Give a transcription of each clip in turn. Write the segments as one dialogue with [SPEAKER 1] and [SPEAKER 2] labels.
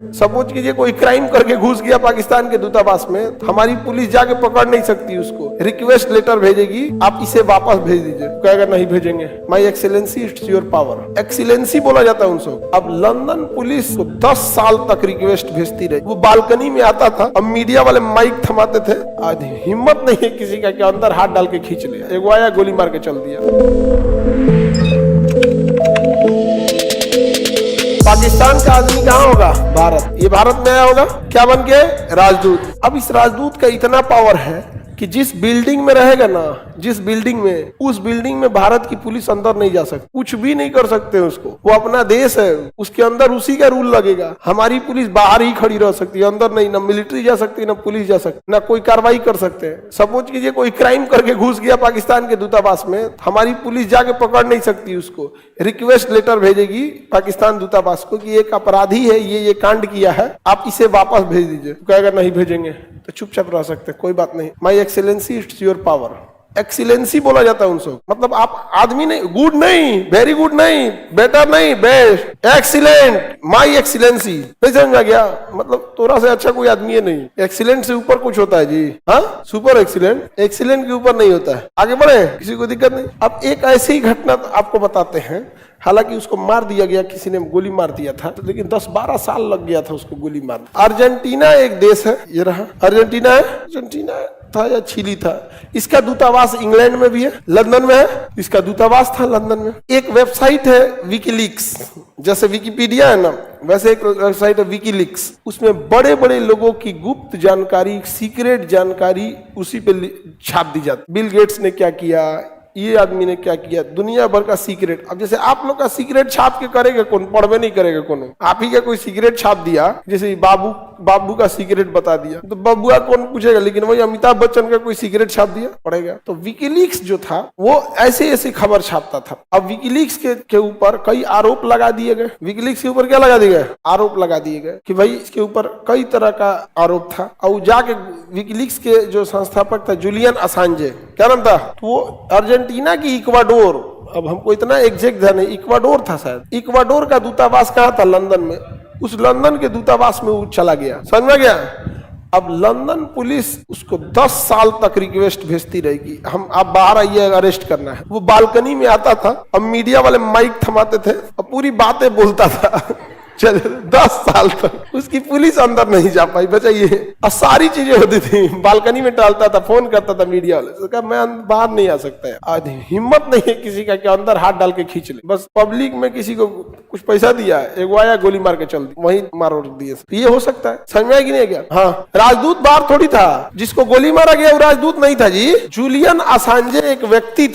[SPEAKER 1] Suppose कीजिए कोई crime करके घुस गया पाकिस्तान के दूतावास में, तो हमारी पुलिस जाके पकड़ नहीं सकती उसको, रिक्वेस्ट लेटर भेजेगी, आप इसे वापस भेज दीजिए, कहेगा नहीं भेजेंगे, my excellency it's your power, excellency बोला जाता है उनसे। अब लंदन पुलिस को 10 साल तक रिक्वेस्ट भेजती रही, वो बालकनी में आता था, अब मीडिया वाले माइक थमाते थे, आज हिम्मत नहीं है किसी का कि अंदर हाथ डाल के खींच लिया, एक आया गोली मार के चल दिया। पाकिस्तान का आदमी कहाँ होगा? भारत। ये भारत में आया होगा क्या बन के? राजदूत। अब इस राजदूत का इतना पावर है कि जिस बिल्डिंग में रहेगा ना, जिस बिल्डिंग में, उस बिल्डिंग में भारत की पुलिस अंदर नहीं जा सकती, कुछ भी नहीं कर सकते उसको, वो अपना देश है, उसके अंदर उसी का रूल लगेगा। हमारी पुलिस बाहर ही खड़ी रह सकती है, अंदर नहीं, ना मिलिट्री जा सकती, ना पुलिस जा सकती, ना कोई कार्रवाई कर सकते हैं। सपोज कीजिए कोई क्राइम करके घुस गया पाकिस्तान के दूतावास में, हमारी पुलिस जाके पकड़ नहीं सकती उसको, रिक्वेस्ट लेटर भेजेगी पाकिस्तान दूतावास को कि एक अपराधी है, ये कांड किया है, आप इसे वापस भेज दीजिए, कहेगा नहीं भेजेंगे, तो चुपचाप रह सकते, कोई बात नहीं, my excellency it's your power. Excellency बोला जाता है उनसे, मतलब आप आदमी नहीं, गुड नहीं, वेरी गुड नहीं, बेटर नहीं, बेस्ट, एक्सीलेंट, माई एक्सीलेंसी। नहीं समझ आ गया? मतलब थोड़ा से अच्छा कोई आदमी है नहीं, एक्सीलेंट से ऊपर कुछ होता है जी, हाँ, सुपर एक्सीलेंट, एक्सीलेंट के ऊपर नहीं होता है। आगे बढ़े, किसी को दिक्कत नहीं। अब एक ऐसी ही घटना आपको बताते हैं, हालांकि उसको मार दिया गया, किसी ने गोली मार दिया था, तो लेकिन 10-12 साल लग गया था उसको गोली मार। अर्जेंटीना एक देश है, ये रहा अर्जेंटीना है, अर्जेंटीना था या चिली था, इसका दूतावास इंग्लैंड में भी है, लंदन में है, इसका दूतावास था लंदन में। एक वेबसाइट है विकीलीक्स, जैसे विकिपीडिया है ना, वैसे एक वेबसाइट है विकीलीक्स, उसमें बड़े बड़े लोगों की गुप्त जानकारी, सीक्रेट जानकारी उसी पे छाप दी जाती। बिल गेट्स ने क्या किया, ये आदमी ने क्या किया, दुनिया भर का सीक्रेट। अब जैसे आप लोग का सीक्रेट छाप के करेगा कौन? पढ़वे नहीं करेगा कौन? आप ही का कोई सीक्रेट छाप दिया, जैसे बाबू का सीक्रेट बता दिया, तो बबुआ कौन पूछेगा, लेकिन वही अमिताभ बच्चन का कोई सीक्रेट छाप दिया, पड़ेगा। तो विकीलीक्स जो था वो ऐसे ऐसे खबर छापता था। अब विकीलीक्स के ऊपर कई आरोप लगा दिए गए। विकीलीक्स के ऊपर क्या लगा दिए गए? आरोप लगा दिए गए कि भाई इसके ऊपर कई तरह का आरोप था। और जाके विकीलीक्स के जो संस्थापक था जूलियन असांजे, क्या नाम था, तो वो अर्जेंटीना की इक्वाडोर, अब हमको इतना एग्जैक्ट ध्यान नहीं, इक्वाडोर था शायद, इक्वाडोर का दूतावास कहाँ था? लंदन में। उस लंदन के दूतावास में वो चला गया, समझ में गया? अब लंदन पुलिस उसको 10 साल तक रिक्वेस्ट भेजती रहेगी, आप बाहर आइए, अरेस्ट करना है। वो बालकनी में आता था, अब मीडिया वाले माइक थमाते थे और पूरी बातें बोलता था। चल 10 साल तक उसकी पुलिस अंदर नहीं जा पाई, बताइए। और सारी चीजें होती थी, बालकनी में टहलता था, फोन करता था मीडिया वाले, तो कहा मैं बाहर नहीं आ सकता है। आज हिम्मत नहीं है किसी का कि अंदर हाथ डाल के खींच ले, बस पब्लिक में किसी को कुछ पैसा दिया, एक आया गोली मार के चल दी, वही मार दिए। ये हो सकता है, समझ में कि नहीं गया? हाँ, राजदूत बाहर थोड़ी था, जिसको गोली मारा गया वो राजदूत नहीं था जी। जूलियन असांजे एक व्यक्ति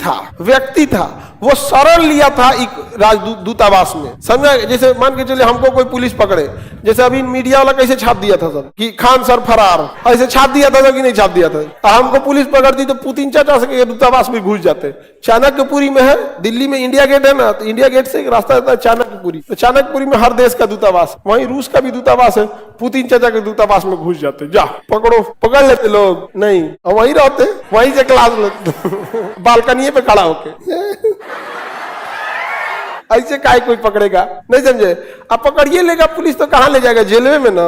[SPEAKER 1] था, वो शरण लिया था एक राजदूत दूतावास में, समझा? जैसे मान के चले हमको कोई पुलिस पकड़े, जैसे अभी मीडिया वाला कैसे छाप दिया था सर कि खान सर फरार, ऐसे छाप दिया था कि नहीं छाप दिया था? हमको पुलिस पकड़ती तो पुतिन चाचा से दूतावास में घुस जाते। चाणक्यपुरी में है, दिल्ली में इंडिया गेट है ना, तो इंडिया गेट से एक रास्ता जाता है चाणक्यपुरी, तो चाणक्यपुरी में हर देश का दूतावास, वहीं रूस का भी दूतावास है, पुतिन चाचा के दूतावास में घुस जाते, जा पकड़ लेते लोग, नहीं वहीं रहते, वहीं से क्लास लेते बालकनी पे खड़ा होके। ऐसे काय कोई पकड़ेगा? नहीं समझे? अब पकड़िए लेगा पुलिस तो कहाँ ले जाएगा? जेल में ना।